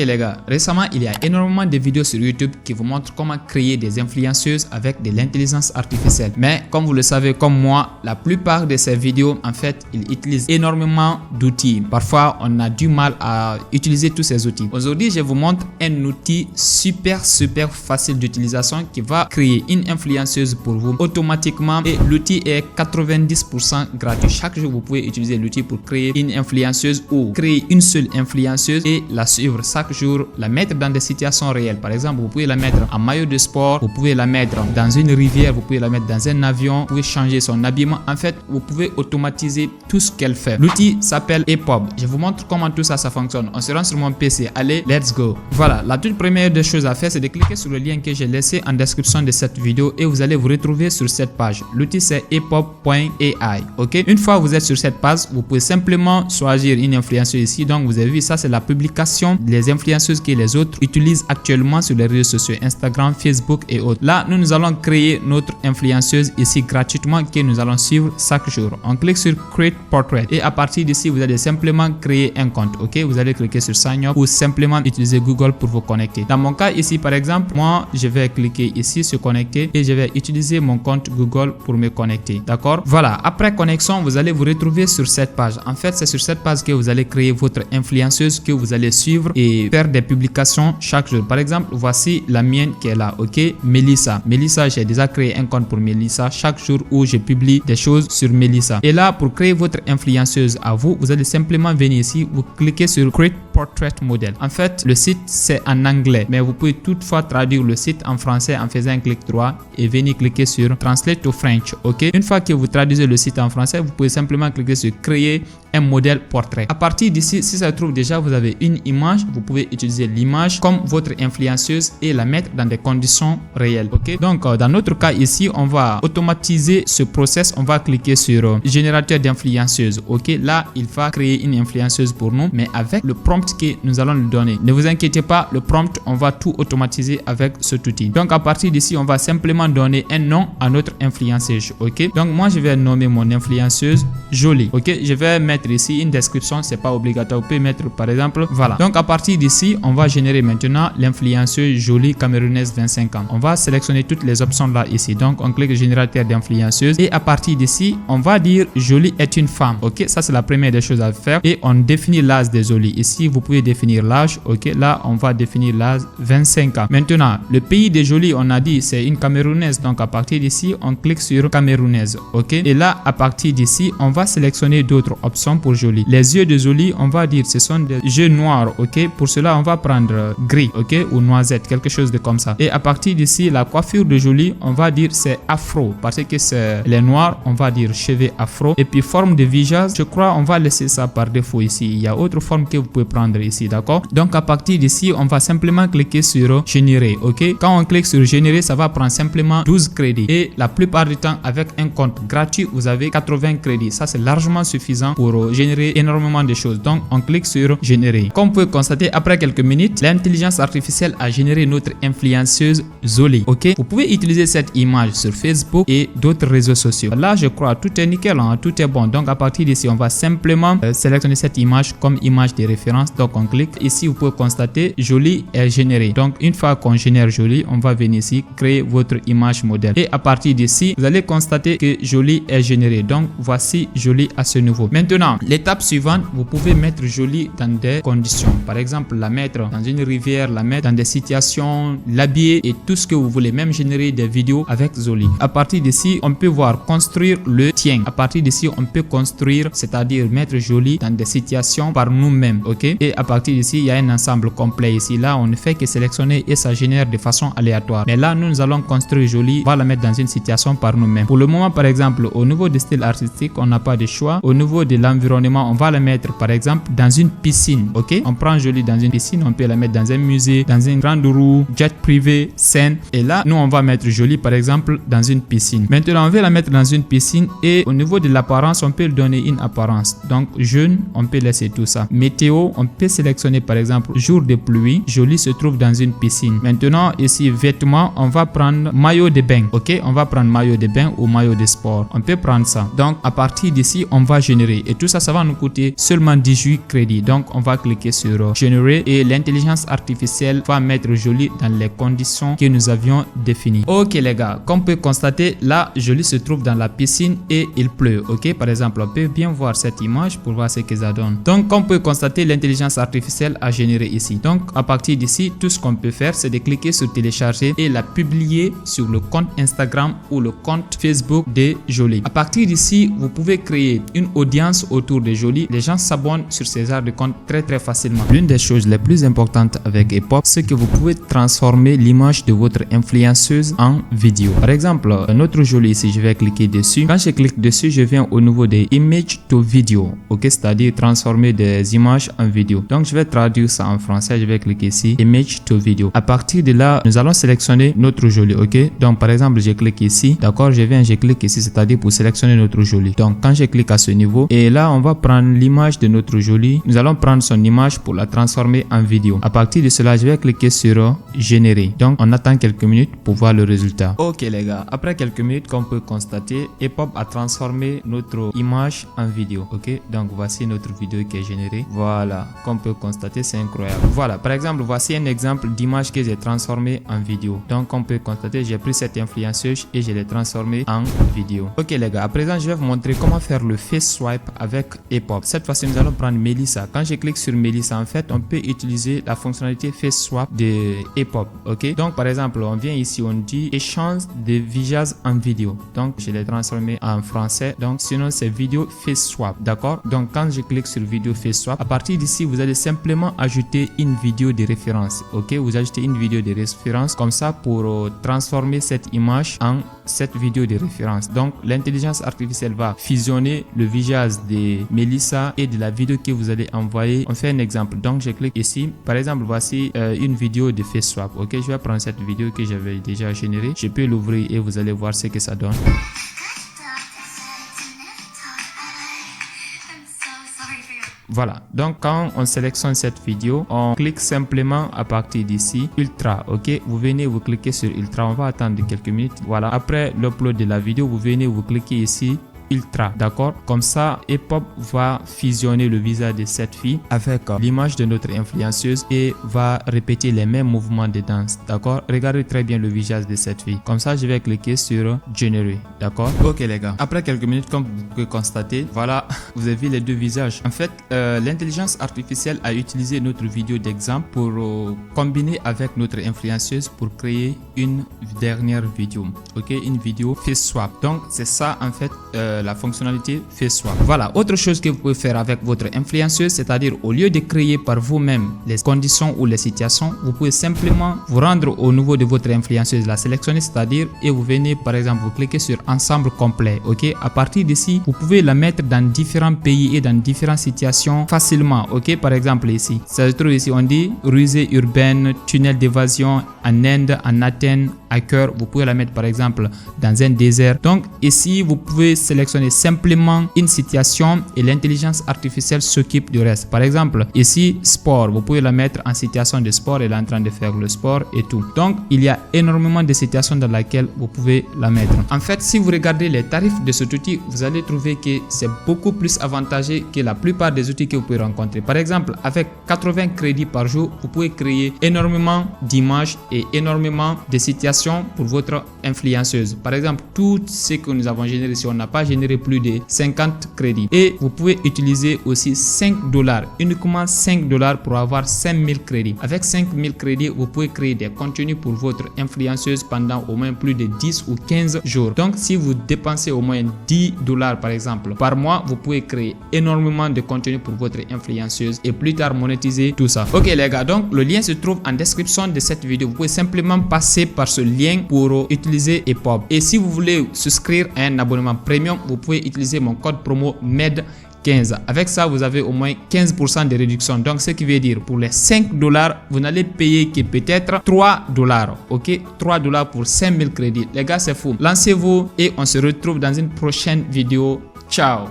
les gars, récemment il y a énormément de vidéos sur YouTube qui vous montrent comment créer des influenceuses avec de l'intelligence artificielle. Mais comme vous le savez comme moi, la plupart de ces vidéos en fait ils utilisent énormément d'outils. Parfois on a du mal à utiliser tous ces outils. Aujourd'hui je vous montre un outil super facile d'utilisation qui va créer une influenceuse pour vous automatiquement et l'outil est 90% gratuit. Chaque jour vous pouvez utiliser l'outil pour créer une influenceuse ou créer une seule influenceuse et la suivre chaque jour, la mettre dans des situations réelles. Par exemple, vous pouvez la mettre en maillot de sport, vous pouvez la mettre dans une rivière, vous pouvez la mettre dans un avion, vous pouvez changer son habillement. En fait, vous pouvez automatiser tout ce qu'elle fait. L'outil s'appelle EPOB. Je vous montre comment tout ça fonctionne. On se rend sur mon PC. Allez, let's go. Voilà, la toute première des choses à faire, c'est de cliquer sur le lien que j'ai laissé en description de cette vidéo et vous allez vous retrouver sur cette page. L'outil c'est epob.ai. Ok, une fois vous êtes sur cette page, vous pouvez simplement choisir une influenceuse ici. Donc vous avez vu, ça c'est la publication des influenceuses que les autres utilisent actuellement sur les réseaux sociaux, Instagram, Facebook et autres. Là, nous allons créer notre influenceuse ici gratuitement que nous allons suivre chaque jour. On clique sur Create Portrait et à partir d'ici, vous allez simplement créer un compte. Ok, vous allez cliquer sur Sign Up ou simplement utiliser Google pour vous connecter. Dans mon cas ici, par exemple, moi, je vais cliquer ici sur connecter et je vais utiliser mon compte Google pour me connecter. D'accord? Voilà. Après connexion, vous allez vous retrouver sur cette page. En fait, c'est sur cette page que vous allez créer votre influenceuse que vous allez suivre et faire des publications chaque jour. Par exemple, voici la mienne qui est là. Ok, Melissa. Melissa, j'ai déjà créé un compte pour Melissa chaque jour où je publie des choses sur Melissa. Et là, pour créer votre influenceuse à vous, vous allez simplement venir ici, vous cliquez sur Create Portrait Model. En fait, le site c'est en anglais, mais vous pouvez toutefois traduire le site en français en faisant un clic droit et venir cliquer sur Translate to French. Ok, une fois que vous traduisez le site en français, vous pouvez simplement cliquer sur Créer un modèle portrait. À partir d'ici, si ça se trouve déjà vous avez une image, vous pouvez utiliser l'image comme votre influenceuse et la mettre dans des conditions réelles. Ok, donc dans notre cas ici, on va automatiser ce process. On va cliquer sur générateur d'influenceuse. Ok, là il va créer une influenceuse pour nous, mais avec le prompt que nous allons lui donner. Ne vous inquiétez pas, le prompt on va tout automatiser avec cet outil. Donc à partir d'ici, on va simplement donner un nom à notre influenceuse. Ok, donc moi je vais nommer mon influenceuse Jolie. Ok, je vais mettre ici une description, c'est pas obligatoire. Vous pouvez mettre par exemple, voilà. Donc à partir d'ici, on va générer maintenant l'influenceuse Jolie camerounaise 25 ans. On va sélectionner toutes les options là ici. Donc on clique générateur d'influenceuse et à partir d'ici, on va dire Jolie est une femme. Ok, ça c'est la première des choses à faire et on définit l'âge de Jolie. Ici, vous pouvez définir l'âge. Ok, là on va définir l'âge 25 ans. Maintenant, le pays de Jolie, on a dit c'est une camerounaise. Donc à partir d'ici, on clique sur camerounaise. Ok, et là à partir d'ici, on va sélectionner d'autres options pour Jolie. Les yeux de Jolie, on va dire ce sont des yeux noirs. Ok, pour cela on va prendre gris. Ok, ou noisette, quelque chose de comme ça. Et à partir d'ici, la coiffure de Jolie, on va dire c'est afro parce que c'est les noirs, on va dire cheveux afro. Et puis forme de visage, je crois on va laisser ça par défaut ici. Il y a autre forme que vous pouvez prendre ici, d'accord? Donc à partir d'ici, on va simplement cliquer sur générer. Ok, quand on clique sur générer, ça va prendre simplement 12 crédits et la plupart du temps avec un compte gratuit, vous avez 80 crédits. Ça c'est largement suffisant pour générer énormément de choses. Donc on clique sur générer. Comme vous pouvez constater, après quelques minutes, l'intelligence artificielle a généré notre influenceuse Jolie. Ok, vous pouvez utiliser cette image sur Facebook et d'autres réseaux sociaux. Là je crois tout est nickel, hein? Tout est bon. Donc à partir d'ici, on va simplement sélectionner cette image comme image de référence. Donc on clique ici, vous pouvez constater Jolie est générée. Donc une fois qu'on génère Jolie, on va venir ici créer votre image modèle et à partir d'ici, vous allez constater que Jolie est générée. Donc voici Jolie à ce niveau. Maintenant, l'étape suivante, vous pouvez mettre Jolie dans des conditions. Par exemple, la mettre dans une rivière, la mettre dans des situations, l'habiller et tout ce que vous voulez, même générer des vidéos avec Jolie. À partir d'ici, on peut voir construire le tien. À partir d'ici, on peut construire, c'est-à-dire mettre Jolie dans des situations par nous-mêmes. Ok, et à partir d'ici, il y a un ensemble complet ici. Là, on ne fait que sélectionner et ça génère de façon aléatoire. Mais là, nous allons construire Jolie, on va la mettre dans une situation par nous-mêmes. Pour le moment, par exemple, au niveau du style artistique, on n'a pas de choix. Au niveau de l'environnement, on va la mettre par exemple dans une piscine. Ok, on prend Jolie dans une piscine, on peut la mettre dans un musée, dans une grande roue, jet privé, scène. Et là, nous on va mettre Jolie par exemple dans une piscine. Maintenant, on va la mettre dans une piscine et au niveau de l'apparence, on peut lui donner une apparence. Donc jeune, on peut laisser tout ça. Météo, on peut sélectionner par exemple jour de pluie. Jolie se trouve dans une piscine. Maintenant, ici vêtements, on va prendre maillot de bain. Ok, on va prendre maillot de bain ou maillot de sport. On peut prendre ça. Donc à partir d'ici, on va générer et tout ça, ça va nous coûter seulement 18 crédits. Donc on va cliquer sur générer Generate et l'intelligence artificielle va mettre Jolie dans les conditions que nous avions définies. Ok les gars, comme on peut constater, là Jolie se trouve dans la piscine et il pleut. Ok, par exemple, on peut bien voir cette image pour voir ce que ça donne. Donc comme on peut constater, l'intelligence artificielle a généré ici. Donc à partir d'ici, tout ce qu'on peut faire, c'est de cliquer sur télécharger et la publier sur le compte Instagram ou le compte Facebook de Jolie. À partir d'ici, vous pouvez créer une audience autour de Jolie. Les gens s'abonnent sur ces genres de comptes très facilement. L'une des choses les plus importantes avec Epop, c'est que vous pouvez transformer l'image de votre influenceuse en vidéo. Par exemple, notre Jolie ici, je vais cliquer dessus. Quand je clique dessus, je viens au niveau des image to video. Ok, c'est-à-dire transformer des images en vidéo. Donc je vais traduire ça en français. Je vais cliquer ici, image to video. À partir de là, nous allons sélectionner notre Jolie. Ok, donc par exemple, je clique ici. D'accord, je clique ici, c'est-à-dire pour sélectionner notre Jolie. Donc quand je clique à ce niveau, et là on va prendre l'image de notre Jolie. Nous allons prendre son image pour la transformer en vidéo. À partir de cela, je vais cliquer sur générer. Donc on attend quelques minutes pour voir le résultat. Ok les gars, après quelques minutes, comme on peut constater, Epop a transformé notre image en vidéo. Ok, donc voici notre vidéo qui est générée. Voilà, comme on peut constater, c'est incroyable. Voilà, par exemple, voici un exemple d'image que j'ai transformée en vidéo. Donc comme on peut constater, j'ai pris cette influenceuse et je l'ai transformée en vidéo. Ok les gars, à présent je vais vous montrer comment faire le face swipe avec Epop. Cette fois-ci nous allons prendre Melissa. Quand je clique sur Melissa, en fait on peut utiliser la fonctionnalité face swap de Epop. Ok, donc par exemple on vient ici, on dit échange de visages en vidéo. Donc je l'ai transformé en français, donc sinon c'est vidéo face swap. D'accord, donc quand je clique sur vidéo face swap, à partir d'ici vous allez simplement ajouter une vidéo de référence. Ok, vous ajoutez une vidéo de référence comme ça pour transformer cette image en cette vidéo de référence. Donc l'intelligence artificielle va fusionner le visage de Melissa et de la vidéo que vous allez envoyer. On fait un exemple, donc je clique ici, par exemple voici une vidéo de face swap. Ok, je vais prendre cette vidéo que j'avais déjà générée, je peux l'ouvrir et vous allez voir ce que ça donne. Voilà, donc quand on sélectionne cette vidéo, on clique simplement à partir d'ici, Ultra. Ok, vous venez, vous cliquez sur Ultra, on va attendre quelques minutes. Voilà, après l'upload de la vidéo, vous venez, vous cliquez ici, Ultra, d'accord, comme ça Epop va fusionner le visage de cette fille avec l'image de notre influenceuse et va répéter les mêmes mouvements de danse. D'accord, regardez très bien le visage de cette fille. Comme ça je vais cliquer sur Generate. D'accord, ok les gars, après quelques minutes, comme vous pouvez constater, voilà, vous avez vu les deux visages. En fait l'intelligence artificielle a utilisé notre vidéo d'exemple pour combiner avec notre influenceuse pour créer une dernière vidéo. Ok, une vidéo face swap. Donc c'est ça en fait la fonctionnalité face swap. Voilà, autre chose que vous pouvez faire avec votre influenceuse, c'est-à-dire au lieu de créer par vous-même les conditions ou les situations, vous pouvez simplement vous rendre au niveau de votre influenceuse, la sélectionner, c'est-à-dire, et vous venez par exemple, vous cliquez sur ensemble complet. Ok, à partir d'ici, vous pouvez la mettre dans différents pays et dans différentes situations facilement. Ok, par exemple ici, ça se trouve ici, on dit rusée urbaine, tunnel d'évasion en Inde, en Athènes, à cœur. Vous pouvez la mettre par exemple dans un désert. Donc ici, vous pouvez sélectionner simplement une situation et l'intelligence artificielle s'occupe du reste. Par exemple, ici, sport, vous pouvez la mettre en situation de sport, elle est en train de faire le sport et tout. Donc, il y a énormément de situations dans lesquelles vous pouvez la mettre. En fait, si vous regardez les tarifs de cet outil, vous allez trouver que c'est beaucoup plus avantageux que la plupart des outils que vous pouvez rencontrer. Par exemple, avec 80 crédits par jour, vous pouvez créer énormément d'images et énormément de situations pour votre influenceuse. Par exemple, tout ce que nous avons généré, si on n'a pas généré plus de 50 crédits, et vous pouvez utiliser aussi $5, uniquement $5 pour avoir 5000 crédits. Avec 5000 crédits, vous pouvez créer des contenus pour votre influenceuse pendant au moins plus de 10 ou 15 jours. Donc si vous dépensez au moins $10 par exemple par mois, vous pouvez créer énormément de contenu pour votre influenceuse et plus tard monétiser tout ça. Ok les gars, donc le lien se trouve en description de cette vidéo. Vous pouvez simplement passer par ce lien pour utiliser Epop. Et si vous voulez souscrire à un abonnement premium, vous pouvez utiliser mon code promo MED15. Avec ça, vous avez au moins 15% de réduction. Donc, ce qui veut dire pour les $5, vous n'allez payer que peut-être $3. Ok, $3 pour 5000 crédits. Les gars, c'est fou. Lancez-vous et on se retrouve dans une prochaine vidéo. Ciao.